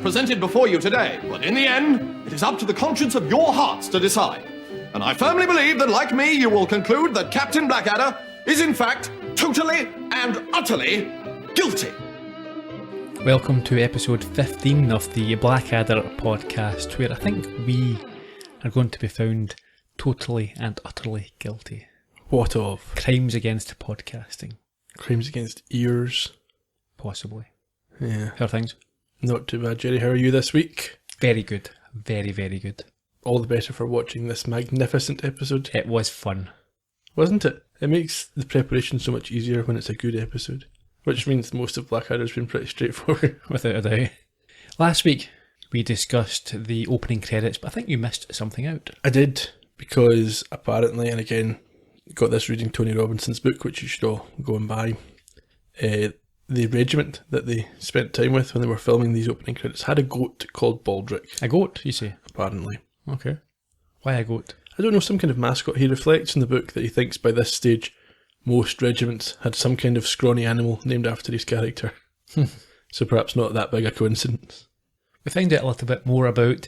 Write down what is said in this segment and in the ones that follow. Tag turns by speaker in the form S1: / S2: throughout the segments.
S1: Presented before you today, but in the end, it is up to the conscience of your hearts to decide. And I firmly believe that, like me, you will conclude that Captain Blackadder is in fact totally and utterly guilty.
S2: Welcome to episode 15 of the Blackadder podcast, where I think we are going to be found totally and utterly guilty.
S3: What of?
S2: Crimes against podcasting.
S3: Crimes against ears.
S2: Possibly.
S3: Yeah.
S2: How are things?
S3: Not too bad, Gerry. How are you this week?
S2: Very good. Very, very good.
S3: All the better for watching this magnificent episode.
S2: It was fun.
S3: Wasn't it? It makes the preparation so much easier when it's a good episode. Which means most of Blackadder's been pretty straightforward.
S2: Without a doubt. Last week, we discussed the opening credits, but I think you missed something out.
S3: I did, because apparently, and again, got this reading Tony Robinson's book, which you should all go and buy. The regiment that they spent time with when they were filming these opening credits had a goat called Baldric.
S2: A goat, you say?
S3: Apparently.
S2: Okay. Why a goat?
S3: I don't know, some kind of mascot. He reflects in the book that he thinks by this stage most regiments had some kind of scrawny animal named after his character. So perhaps not that big a coincidence.
S2: We find out a little bit more about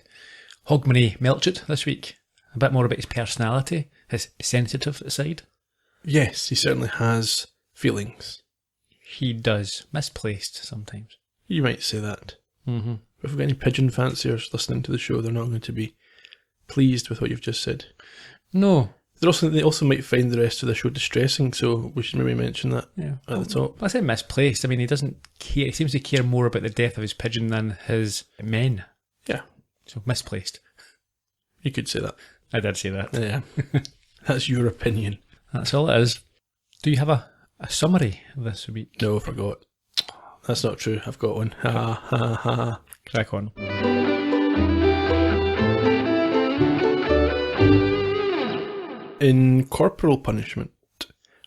S2: Hogmanay Melchett this week. A bit more about his personality, his sensitive side.
S3: Yes, he certainly has feelings.
S2: He does. Misplaced sometimes.
S3: You might say that.
S2: Mm-hmm.
S3: If we've got any pigeon fanciers listening to the show, they're not going to be pleased with what you've just said.
S2: No.
S3: They also might find the rest of the show distressing, so we should maybe mention that at the top.
S2: I say misplaced. I mean, he doesn't care. He seems to care more about the death of his pigeon than his men.
S3: Yeah.
S2: So misplaced.
S3: You could say that.
S2: I did say that.
S3: Yeah. That's your opinion.
S2: That's all it is. Do you have a summary this week?
S3: No, I forgot. That's not true. I've got one. Ha ha ha.
S2: Crack on.
S3: In Corporal Punishment,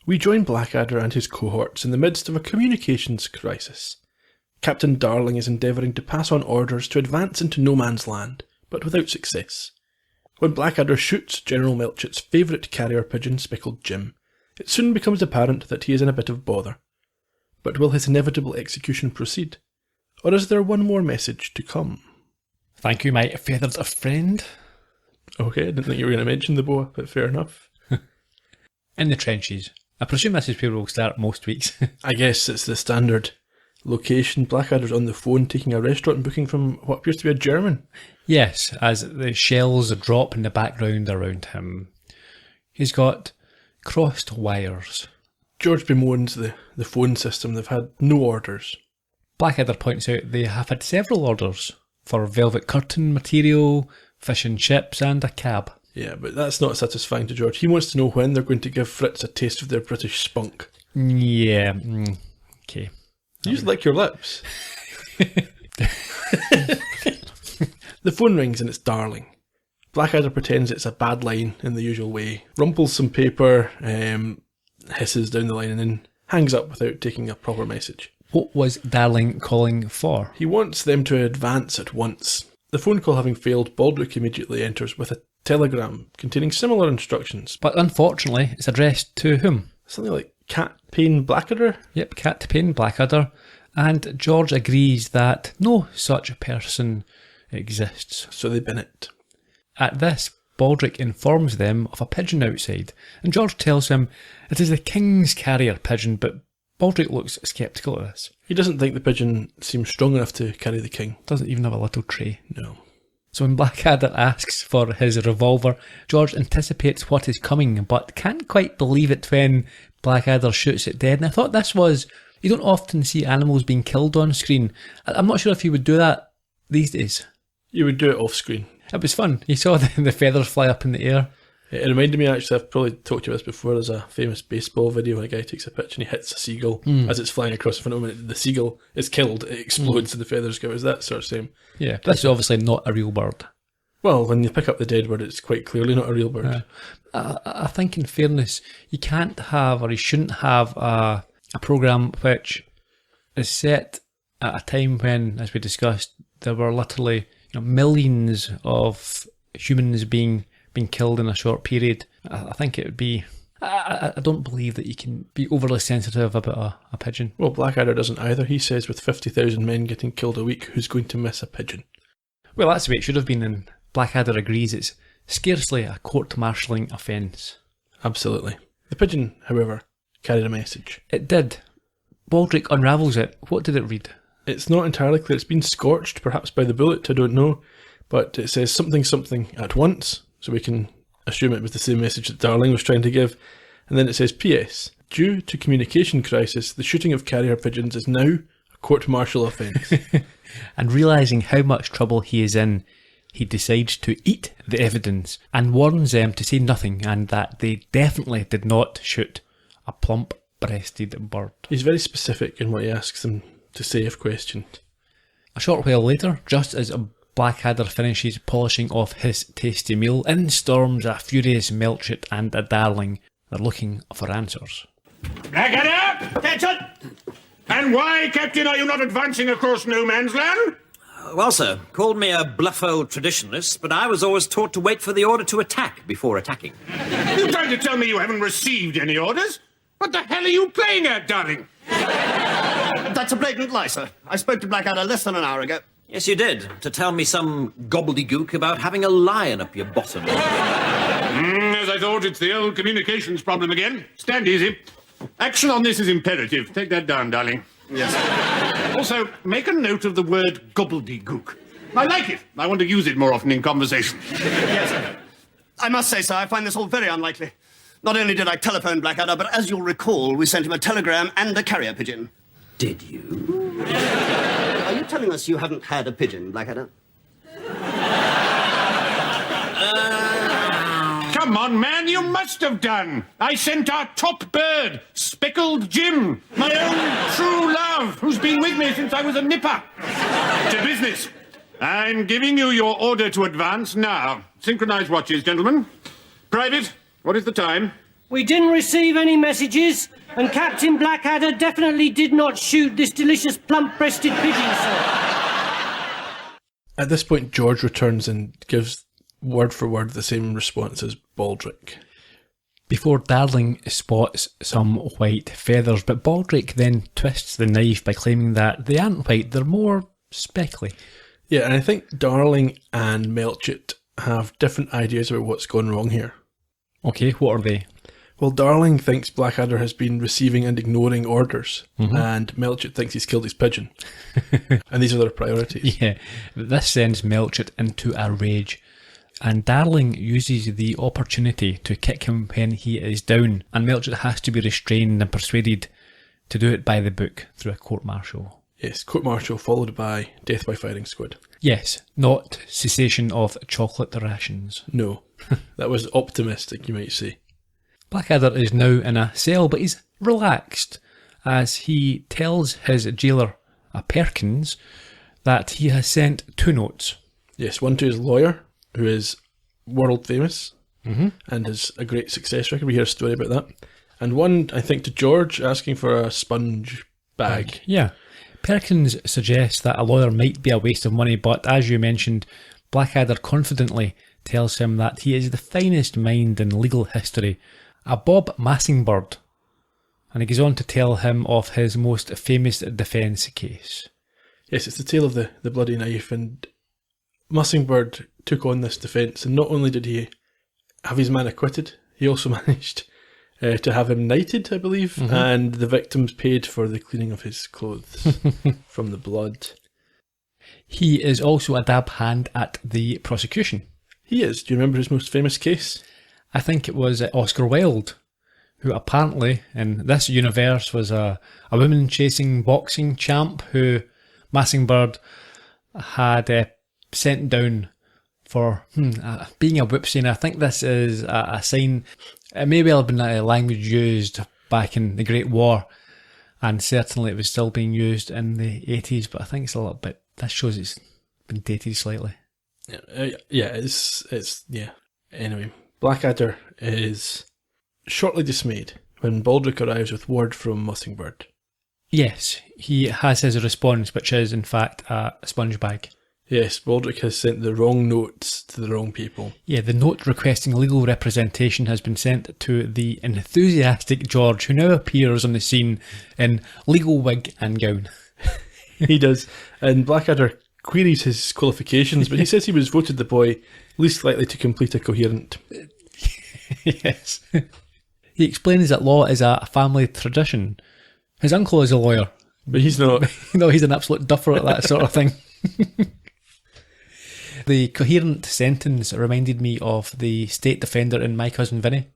S3: we join Blackadder and his cohorts in the midst of a communications crisis. Captain Darling is endeavouring to pass on orders to advance into no man's land, but without success. When Blackadder shoots General Melchett's favourite carrier pigeon, Speckled Jim, it soon becomes apparent that he is in a bit of bother. But will his inevitable execution proceed? Or is there one more message to come?
S2: Thank you, my feathered friend.
S3: Okay, I didn't think you were going to mention the boa, but fair enough.
S2: In the trenches. I presume this is where we'll start most weeks.
S3: I guess it's the standard location. Blackadder's on the phone taking a restaurant booking from what appears to be a German.
S2: Yes, as the shells drop in the background around him. He's got crossed wires.
S3: George bemoans the phone system. They've had no orders.
S2: Blackadder points out they have had several orders for velvet curtain material, fish and chips, and a cab.
S3: Yeah, but that's not satisfying to George. He wants to know when they're going to give Fritz a taste of their British spunk.
S2: Yeah, okay.
S3: You just lick your lips. The phone rings and it's Darling. Blackadder pretends it's a bad line in the usual way, rumples some paper, hisses down the line and then hangs up without taking a proper message.
S2: What was Darling calling for?
S3: He wants them to advance at once. The phone call having failed, Baldric immediately enters with a telegram containing similar instructions.
S2: But unfortunately, it's addressed to whom?
S3: Something like Cat Payne Blackadder?
S2: Yep, Cat Payne Blackadder. And George agrees that no such person exists.
S3: So they bin it.
S2: At this, Baldric informs them of a pigeon outside, and George tells him it is the king's carrier pigeon, but Baldric looks sceptical at this.
S3: He doesn't think the pigeon seems strong enough to carry the king.
S2: Doesn't even have a little tray.
S3: No.
S2: So when Blackadder asks for his revolver, George anticipates what is coming, but can't quite believe it when Blackadder shoots it dead. And I thought this was... You don't often see animals being killed on screen. I'm not sure if you would do that these days.
S3: You would do it off screen.
S2: It was fun. You saw the feathers fly up in the air.
S3: It reminded me, actually, I've probably talked to you about this before, there's a famous baseball video where a guy takes a pitch and he hits a seagull as it's flying across in front of him. The seagull is killed, it explodes and the feathers go. Is that sort of same?
S2: Yeah, this is obviously not a real bird.
S3: Well, when you pick up the dead bird, it's quite clearly not a real bird.
S2: I think in fairness, you can't have, or you shouldn't have, a programme which is set at a time when, as we discussed, there were literally millions of humans being killed in a short period. I think it would be... I don't believe that you can be overly sensitive about a pigeon.
S3: Well, Blackadder doesn't either. He says with 50,000 men getting killed a week, who's going to miss a pigeon?
S2: Well, that's the way it should have been, and Blackadder agrees it's scarcely a court-martialling offence.
S3: Absolutely. The pigeon, however, carried a message.
S2: It did. Baldrick unravels it. What did it read?
S3: It's not entirely clear. It's been scorched, perhaps by the bullet, I don't know. But it says something at once, so we can assume it was the same message that Darling was trying to give. And then it says, P.S. Due to communication crisis, the shooting of carrier pigeons is now a court-martial offence.
S2: And realising how much trouble he is in, he decides to eat the evidence and warns them to say nothing and that they definitely did not shoot a plump-breasted bird.
S3: He's very specific in what he asks them to say if questioned.
S2: A short while later, just as Blackadder finishes polishing off his tasty meal, in storms a furious Melchett and a Darling. They're looking for answers.
S4: Blackadder!
S5: Attention!
S4: And why, Captain, are you not advancing across no man's land?
S5: Well, sir, called me a bluff old traditionalist, but I was always taught to wait for the order to attack before attacking.
S4: You trying to tell me you haven't received any orders? What the hell are you playing at, darling?
S6: That's a blatant lie, sir. I spoke to Blackadder less than an hour ago.
S5: Yes, you did, to tell me some gobbledygook about having a lion up your bottom.
S4: As I thought, it's the old communications problem again. Stand easy. Action on this is imperative. Take that down, darling.
S6: Yes.
S4: Also, make a note of the word gobbledygook. I like it. I want to use it more often in conversation.
S6: Yes, sir. I must say, sir, I find this all very unlikely. Not only did I telephone Blackadder, but as you'll recall, we sent him a telegram and a carrier pigeon.
S5: Did you?
S6: Are you telling us you haven't had a pigeon, Blackadder?
S4: Come on, man, you must have done. I sent our top bird, Speckled Jim, my own true love, who's been with me since I was a nipper. To business. I'm giving you your order to advance now. Synchronized watches, gentlemen. Private, what is the time?
S7: We didn't receive any messages, and Captain Blackadder definitely did not shoot this delicious plump-breasted pigeon, sir.
S3: At this point, George returns and gives word for word the same response as Baldrick.
S2: Before Darling spots some white feathers, but Baldrick then twists the knife by claiming that they aren't white, they're more speckly.
S3: Yeah, and I think Darling and Melchett have different ideas about what's gone wrong here.
S2: Okay, what are they?
S3: Well, Darling thinks Blackadder has been receiving and ignoring orders, and Melchett thinks he's killed his pigeon. And these are their priorities.
S2: Yeah, this sends Melchett into a rage. And Darling uses the opportunity to kick him when he is down, and Melchett has to be restrained and persuaded to do it by the book through a court-martial.
S3: Yes, court-martial followed by death by firing squad.
S2: Yes, not cessation of chocolate rations.
S3: No, that was optimistic, you might say.
S2: Blackadder is now in a cell, but he's relaxed as he tells his jailer, Perkins, that he has sent 2 notes.
S3: Yes, one to his lawyer, who is world famous and has a great success record. We hear a story about that. And one, I think, to George, asking for a sponge bag.
S2: Yeah. Perkins suggests that a lawyer might be a waste of money, but as you mentioned, Blackadder confidently tells him that he is the finest mind in legal history, a Bob Massingbird. And he goes on to tell him of his most famous defence case.
S3: Yes, it's the tale of the bloody knife, and Massingbird took on this defence, and not only did he have his man acquitted, he also managed to have him knighted, I believe, and the victims paid for the cleaning of his clothes from the blood.
S2: He is also a dab hand at the prosecution.
S3: He is. Do you remember his most famous case?
S2: I think it was Oscar Wilde, who apparently in this universe was a woman-chasing boxing champ who Massingbird had sent down for being a whoopsie. And I think this is a sign. It may well have been a language used back in the Great War, and certainly it was still being used in the 80s, but I think it's a little bit, this shows it's been dated slightly.
S3: Yeah. Anyway, Blackadder is shortly dismayed when Baldric arrives with word from Mossingbird.
S2: Yes, he has his response, which is in fact a sponge bag.
S3: Yes, Baldric has sent the wrong notes to the wrong people.
S2: Yeah, the note requesting legal representation has been sent to the enthusiastic George, who now appears on the scene in legal wig and gown.
S3: He does, and Blackadder queries his qualifications, but he says he was voted the boy least likely to complete a coherent.
S2: Yes. He explains that law is a family tradition. His uncle is a lawyer.
S3: But he's not.
S2: No, he's an absolute duffer at that sort of thing. The coherent sentence reminded me of the state defender in My Cousin Vinny.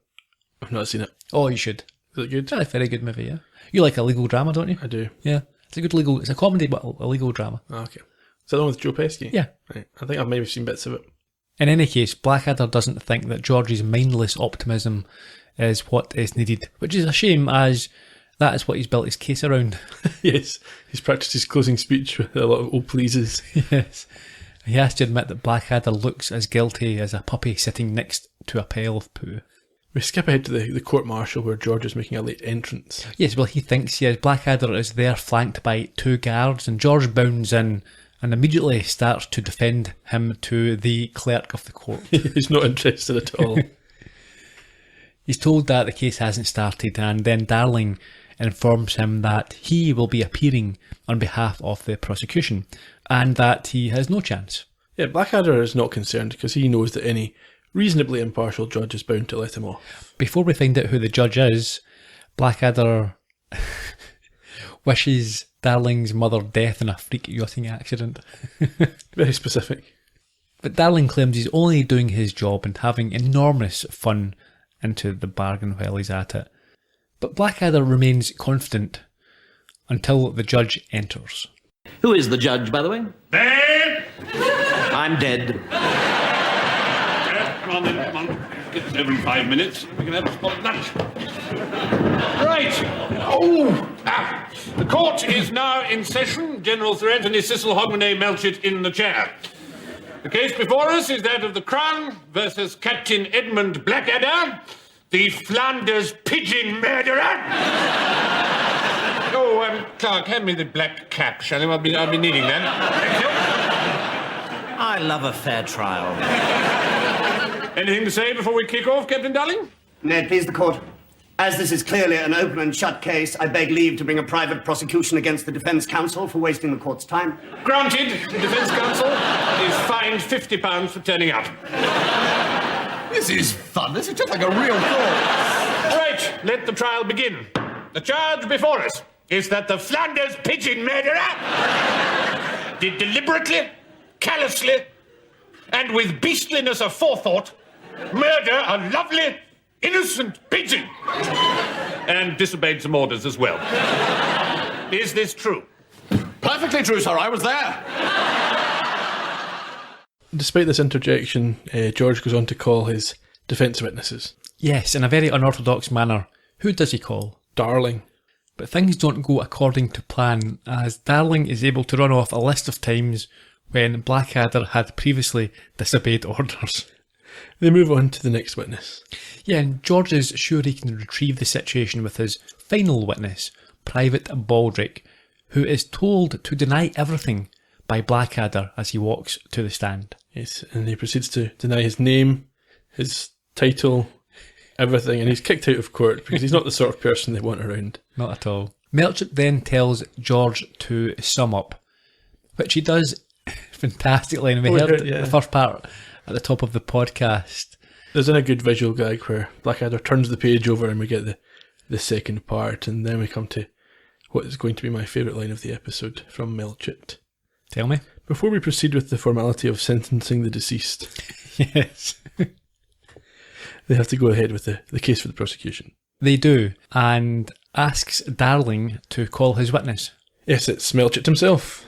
S3: I've not seen it.
S2: Oh, you should.
S3: Is it good?
S2: It's a very good movie, yeah. You like a legal drama, don't you?
S3: I do.
S2: Yeah. It's a comedy, but a legal drama.
S3: Oh, okay. Is that the one with Joe Pesci?
S2: Yeah.
S3: Right. I think I've maybe seen bits of it.
S2: In any case, Blackadder doesn't think that George's mindless optimism is what is needed, which is a shame, as that is what he's built his case around.
S3: Yes. He's practiced his closing speech with a lot of "oh pleases."
S2: Yes. He has to admit that Blackadder looks as guilty as a puppy sitting next to a pile of poo.
S3: We skip ahead to the court-martial where George is making a late entrance.
S2: Yes, well, he thinks Blackadder is there flanked by 2 guards, and George bounds in and immediately starts to defend him to the clerk of the court.
S3: He's not interested at all.
S2: He's told that the case hasn't started, and then Darling informs him that he will be appearing on behalf of the prosecution, and that he has no chance.
S3: Yeah, Blackadder is not concerned because he knows that any reasonably impartial judge is bound to let him off.
S2: Before we find out who the judge is, Blackadder wishes Darling's mother death in a freak yachting accident.
S3: Very specific.
S2: But Darling claims he's only doing his job and having enormous fun into the bargain while he's at it. But Blackadder remains confident until the judge enters.
S5: Who is the judge, by the way?
S4: There!
S5: I'm dead.
S4: Come on then, come on. It's every 5 minutes. We can have a spot lunch. Right. The court is now in session. General Sir Anthony Cecil Hogmanay Melchett in the chair. The case before us is that of the Crown versus Captain Edmund Blackadder, the Flanders pigeon murderer. Clark, hand me the black cap, shall you? I'll be needing that. Thank you.
S5: I love a fair trial.
S4: Anything to say before we kick off, Captain Darling?
S6: Ned, please the court. As this is clearly an open and shut case, I beg leave to bring a private prosecution against the defence counsel for wasting the court's time.
S4: Granted, the defence counsel is fined £50 for turning up.
S1: This is fun. This is just like a real court.
S4: Right, let the trial begin. The charge before us is that the Flanders pigeon murderer did deliberately, callously, and with beastliness of forethought murder a lovely, innocent pigeon, and disobeyed some orders as well. Is this true?
S1: Perfectly true, sir. I was there.
S3: Despite this interjection, George goes on to call his defence witnesses.
S2: Yes, in a very unorthodox manner. Who does he call?
S3: Darling.
S2: But things don't go according to plan, as Darling is able to run off a list of times when Blackadder had previously disobeyed orders.
S3: They move on to the next witness.
S2: Yeah, and George is sure he can retrieve the situation with his final witness, Private Baldric, who is told to deny everything by Blackadder as he walks to the stand.
S3: Yes, and he proceeds to deny his name, his title, everything, and he's kicked out of court because he's not the sort of person they want around.
S2: Not at all. Melchett then tells George to sum up, which he does fantastically, and we heard the first part at the top of the podcast.
S3: There's a good visual gag where Blackadder turns the page over and we get the second part, and then we come to what is going to be my favourite line of the episode from Melchett.
S2: Tell me.
S3: Before we proceed with the formality of sentencing the deceased.
S2: Yes.
S3: They have to go ahead with the case for the prosecution.
S2: They do, and asks Darling to call his witness.
S3: Yes, it's Melchett himself.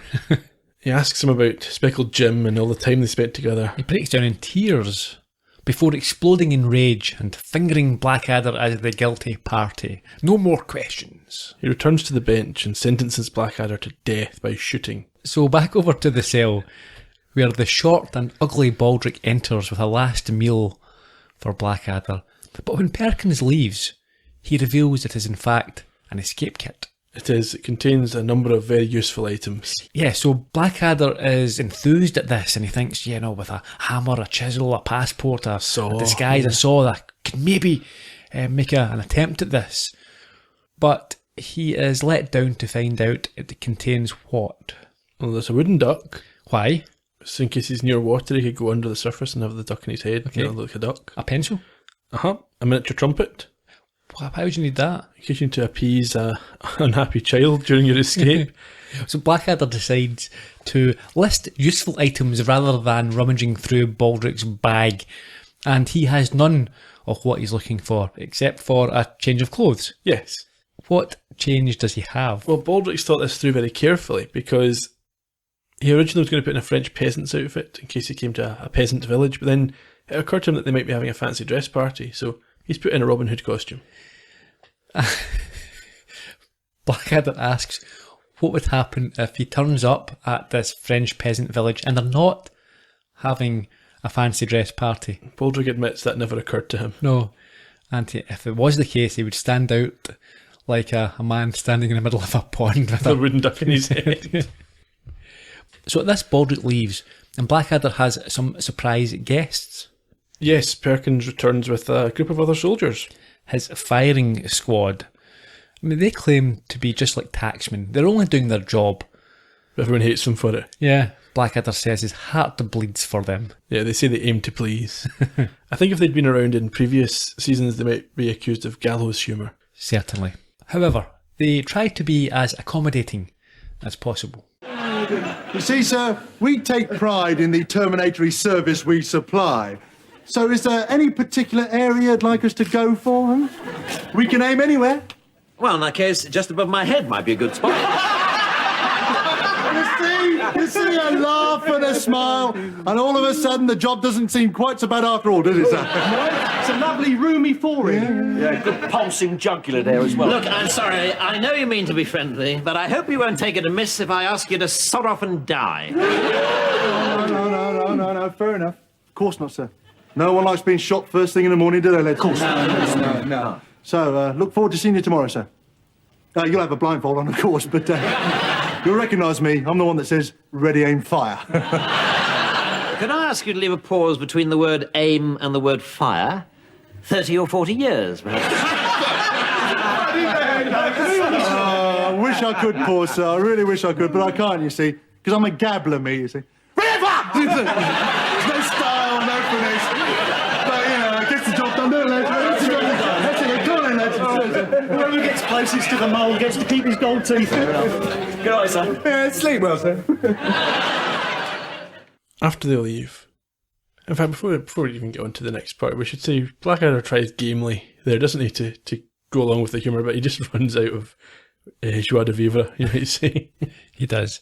S3: He asks him about Speckled Jim and all the time they spent together.
S2: He breaks down in tears before exploding in rage and fingering Blackadder as the guilty party. No more questions.
S3: He returns to the bench and sentences Blackadder to death by shooting.
S2: So back over to the cell, where the short and ugly Baldric enters with a last meal for Blackadder. But when Perkins leaves, he reveals it is in fact an escape kit.
S3: It is. It contains a number of very useful items.
S2: Yeah, so Blackadder is enthused at this, and he thinks, with a hammer, a chisel, a passport, a disguise, a saw, that could maybe make an attempt at this. But he is let down to find out it contains what?
S3: Well, there's a wooden duck.
S2: Why?
S3: So in case he's near water, he could go under the surface and have the duck in his head,
S2: Okay.
S3: like a duck.
S2: A pencil?
S3: A miniature trumpet.
S2: Why would you need that?
S3: In case you need to appease an unhappy child during your escape.
S2: So Blackadder decides to list useful items rather than rummaging through Baldric's bag, and he has none of what he's looking for, except for a change of clothes.
S3: Yes.
S2: What change does he have?
S3: Well, Baldric's thought this through very carefully, because he originally was going to put in a French peasant's outfit in case he came to a peasant village, but then it occurred to him that they might be having a fancy dress party, so he's put in a Robin Hood costume.
S2: Blackadder asks what would happen if he turns up at this French peasant village and they're not having a fancy dress party.
S3: Baldric admits that never occurred to him.
S2: No. And if it was the case, he would stand out like a man standing in the middle of a pond with
S3: A wooden duck in his head.
S2: So at this, Baldric leaves, and Blackadder has some surprise guests.
S3: Yes, Perkins returns with a group of other soldiers.
S2: His firing squad. I mean, they claim to be just like tacksmen. They're only doing their job.
S3: Everyone hates them for it.
S2: Yeah. Blackadder says his heart bleeds for them.
S3: Yeah, they say they aim to please. I think if they'd been around in previous seasons, they might be accused of gallows humour.
S2: Certainly. However, they try to be as accommodating as possible.
S8: You see, sir, we take pride in the terminatory service we supply. So is there any particular area you'd like us to go for? Huh? We can aim anywhere.
S5: Well, in that case, just above my head might be a good spot.
S8: You see a laugh and a smile, and all of a sudden the job doesn't seem quite so bad after all, does it, sir? It's a lovely roomy forehead.
S9: Yeah, good pulsing jugular there as well.
S5: Look, I'm sorry. I know you mean to be friendly, but I hope you won't take it amiss if I ask you to sod off and die.
S8: No, fair enough. Of course not, sir. No one likes being shot first thing in the morning, do they, lads? Of course not. No. So, look forward to seeing you tomorrow, sir. You'll have a blindfold on, of course, but you'll recognise me. I'm the one that says, ready, aim, fire.
S5: Could I ask you to leave a pause between the word aim and the word fire? 30 or 40 years, perhaps.
S8: I wish I could pause, sir. I really wish I could, but I can't, you see, because I'm a gabbler, me, you see. There's no style, no finesse. But, it gets the job done, don't it, lads? That's it, come on, lads.
S9: Whoever gets closest to the mole gets to keep his gold teeth. Good night, sir.
S8: Yeah, sleep well, sir.
S3: After they leave, in fact, before we even get on to the next part, we should say Blackadder tries gamely there, doesn't he, to go along with the humour, but he just runs out of joie de vivre, you might say.
S2: He does.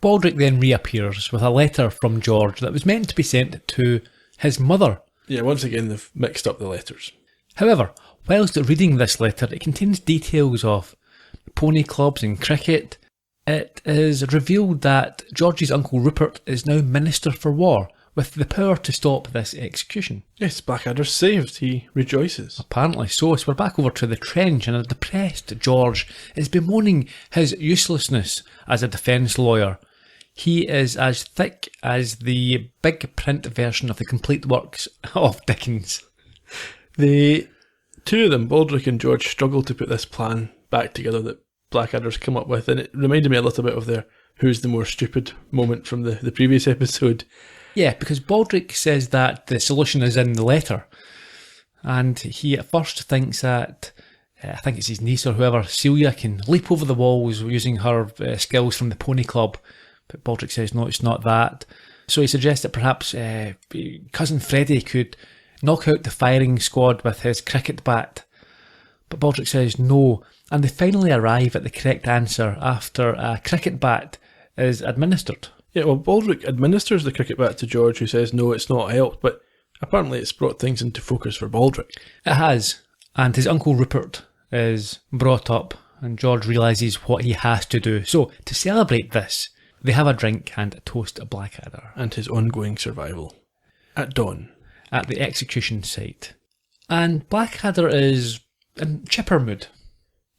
S2: Baldric then reappears with a letter from George that was meant to be sent to his mother.
S3: Yeah, once again, they've mixed up the letters.
S2: However, whilst reading this letter, it contains details of pony clubs and cricket. It is revealed that George's uncle Rupert is now Minister for War, with the power to stop this execution.
S3: Yes, Blackadder's saved. He rejoices.
S2: Apparently so. So we're back over to the trench, and a depressed George is bemoaning his uselessness as a defence lawyer. He is as thick as the big print version of the complete works of Dickens.
S3: The two of them, Baldric and George, struggle to put this plan back together that Blackadder's come up with, and it reminded me a little bit of their who's the more stupid moment from the previous episode.
S2: Yeah, because Baldric says that the solution is in the letter, and he at first thinks that, I think it's his niece or whoever, Celia, can leap over the walls using her skills from the pony club, but Baldric says no, it's not that. So he suggests that perhaps cousin Freddie could knock out the firing squad with his cricket bat, but Baldric says no, and they finally arrive at the correct answer after a cricket bat is administered.
S3: Yeah, well, Baldric administers the cricket bat to George, who says no, it's not helped, but apparently it's brought things into focus for Baldric.
S2: It has, and his uncle Rupert is brought up, and George realises what he has to do. So, to celebrate this, They have a drink and toast Blackadder
S3: And his ongoing survival. At dawn.
S2: at the execution site. And Blackadder is in chipper mood.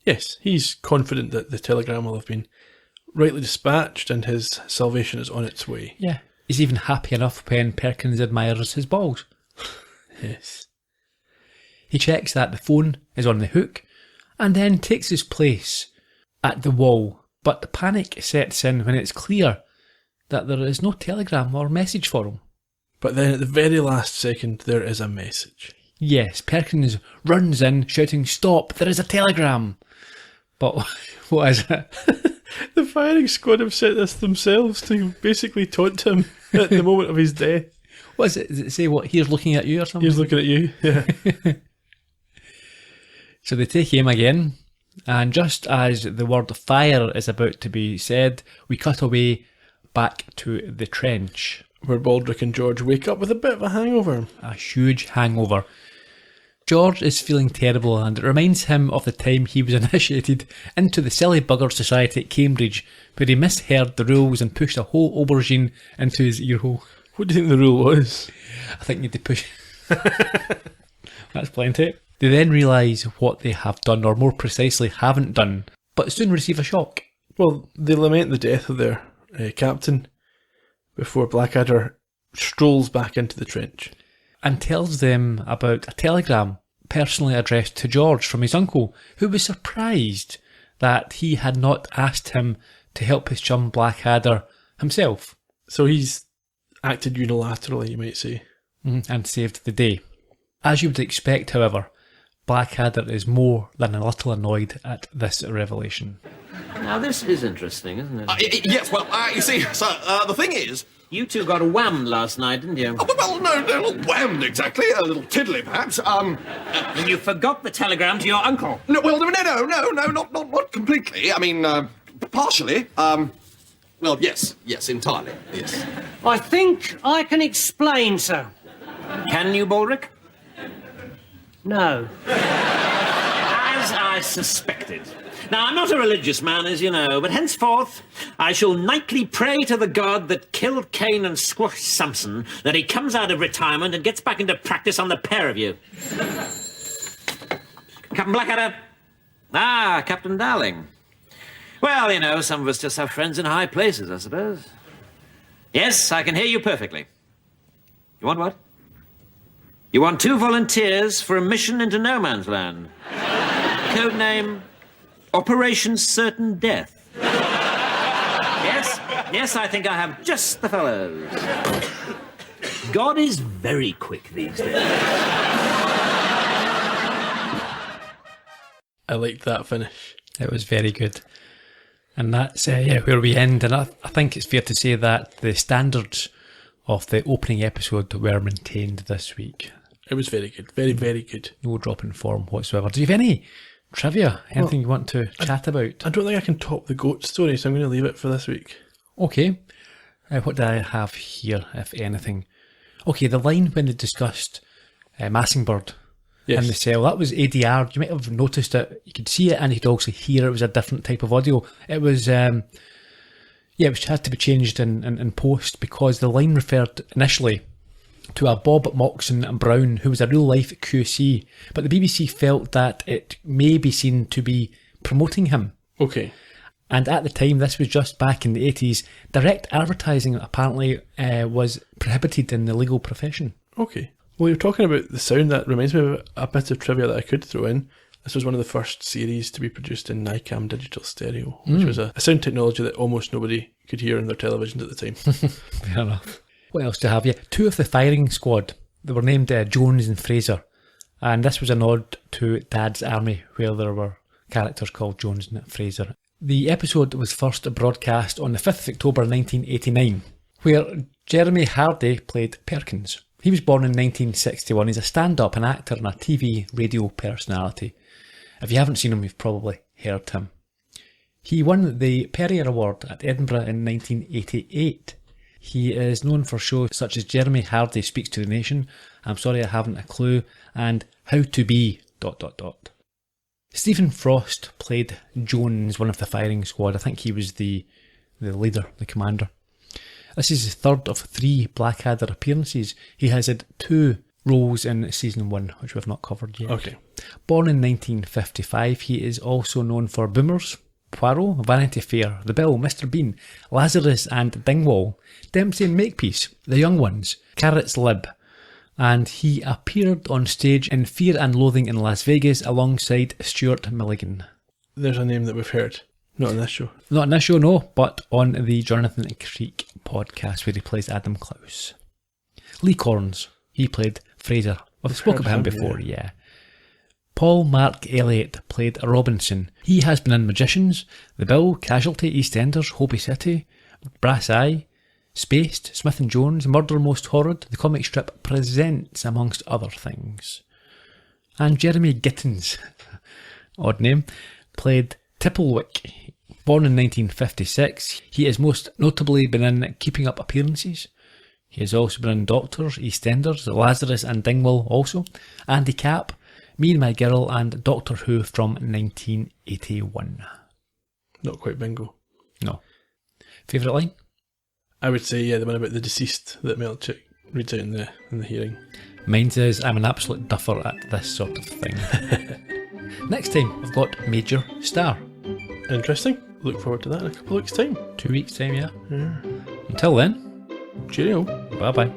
S3: Yes, he's confident that the telegram will have been rightly dispatched and his salvation is on its way.
S2: Yeah. He's even happy enough when Perkins admires his balls.
S3: Yes.
S2: He checks that the phone is on the hook and then takes his place at the wall. But the panic sets in when it's clear that there is no telegram or message for him.
S3: But then at the very last second, there is a message.
S2: Yes, Perkins runs in shouting, "Stop, there is a telegram!" But what is it?
S3: The firing squad have set this themselves to basically taunt him at the moment of his death.
S2: What is it? Does it say, what, here's looking at you or something?
S3: He's looking at you, yeah.
S2: So they take aim again, and just as the word fire is about to be said, we cut away back to the trench.
S3: Where Baldric and George wake up with a bit of a hangover.
S2: A huge hangover. George is feeling terrible, and it reminds him of the time he was initiated into the Silly Bugger Society at Cambridge, where he misheard the rules and pushed a whole aubergine into his earhole.
S3: What do you think the rule was?
S2: I think you need to push. That's plenty. They then realise what they have done, or more precisely, haven't done, but soon receive a shock.
S3: Well, they lament the death of their captain before Blackadder strolls back into the trench.
S2: And tells them about a telegram personally addressed to George from his uncle, who was surprised that he had not asked him to help his chum Blackadder himself.
S3: So he's acted unilaterally, you might say.
S2: And saved the day. As you would expect, however, Blackadder is more than a little annoyed at this revelation.
S5: Now, this is interesting, isn't it?
S1: Yes, well, you see, sir, the thing is...
S5: You two got whammed last night, didn't you?
S1: Oh, well, no, not whammed exactly. A little tiddly, perhaps.
S5: And you forgot the telegram to your uncle.
S1: No, well, no, not completely. I mean, partially. Well, yes, entirely, yes.
S7: I think I can explain, sir.
S5: Can you, Baldric?
S7: No.
S5: As I suspected. Now, I'm not a religious man, as you know, but henceforth I shall nightly pray to the God that killed Cain and squashed Samson that he comes out of retirement and gets back into practice on the pair of you. Captain Blackadder. Ah, Captain Darling. Well, you know, some of us just have friends in high places, I suppose. Yes, I can hear you perfectly. You want what? You want 2 volunteers for a mission into no man's land. Codename... Operation Certain Death. Yes, I think I have just the fellows. God is very quick these days.
S3: I liked that finish.
S2: It was very good. And that's where we end. And I think it's fair to say that the standards of the opening episode were maintained this week.
S3: It was very good. Very, very good.
S2: No drop in form whatsoever. Do you have any trivia? Anything you want to chat about?
S3: I don't think I can top the goat story, so I'm going to leave it for this week.
S2: Okay. What do I have here, if anything? Okay, the line when they discussed Massingbird in the cell, that was ADR. You might have noticed it. You could see it and you could also hear it was a different type of audio. It was, it had to be changed in post because the line referred initially to a Bob Moxon and Brown, who was a real-life QC, but the BBC felt that it may be seen to be promoting him.
S3: Okay.
S2: And at the time, this was just back in the 80s, direct advertising apparently was prohibited in the legal profession.
S3: Okay. Well, you're talking about the sound. That reminds me of a bit of trivia that I could throw in. This was one of the first series to be produced in Nicam digital stereo, which was a sound technology that almost nobody could hear in their televisions at the time.
S2: Fair enough. What else do I have? Yeah, 2 of the firing squad, they were named Jones and Fraser. And this was a nod to Dad's Army, where there were characters called Jones and Fraser. The episode was first broadcast on the 5th of October 1989, where Jeremy Hardy played Perkins. He was born in 1961. He's a stand-up, an actor and a TV radio personality. If you haven't seen him, you've probably heard him. He won the Perrier Award at Edinburgh in 1988. He is known for shows such as Jeremy Hardy Speaks to the Nation, I'm Sorry I Haven't a Clue, and How to Be... Stephen Frost played Jones, one of the firing squad. I think he was the the leader, the commander. This is his third of 3 Blackadder appearances. He has had 2 roles in season 1, which we've not covered yet.
S3: Okay.
S2: Born in 1955, he is also known for Boomers, Poirot, Vanity Fair, The Bill, Mr. Bean, Lazarus and Dingwall, Dempsey and Makepeace, The Young Ones, Carrot's Lib, and he appeared on stage in Fear and Loathing in Las Vegas alongside Stuart Milligan.
S3: There's a name that we've heard. Not in this show.
S2: Not in this show, no, but on the Jonathan Creek podcast where he plays Adam Klaus. Lee Corns, he played Fraser. We've spoken about him before, yeah. Paul Mark Elliott played Robinson. He has been in Magicians, The Bill, Casualty, EastEnders, Hobie City, Brass Eye, Spaced, Smith & Jones, Murder Most Horrid, the comic strip Presents, amongst other things. And Jeremy Gittins, odd name, played Tipplewick. Born in 1956, he has most notably been in Keeping Up Appearances. He has also been in Doctors, EastEnders, Lazarus and Dingwall also, Andy Capp, Me and My Girl and Doctor Who from 1981.
S3: Not quite bingo.
S2: No. Favourite line?
S3: I would say, yeah, the one about the deceased that Melchick reads out in the hearing.
S2: Mine says, I'm an absolute duffer at this sort of thing. Next time, I've got Major Star.
S3: Interesting. Look forward to that in a couple of weeks' time.
S2: 2 weeks' time, yeah. Until then,
S3: Cheerio.
S2: bye-bye.